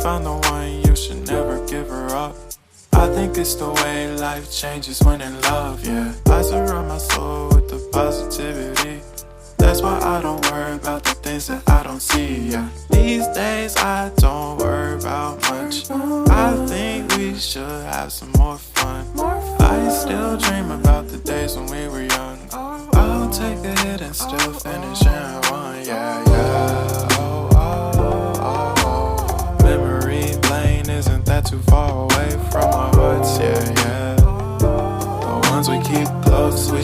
found the one, you should never give her up. I think it's the way life changes when in love, yeah. I surround my soul with the positivity. That's why I don't worry about the things that I don't see, yeah. These days I don't worry about much. I think we should have some more fun. I still dream about the days when we were young. I'll take a hit and still finish in one, yeah, yeah. Oh, oh, oh, oh. Memory lane isn't that too far away from our hearts, yeah, yeah. The ones we keep close, we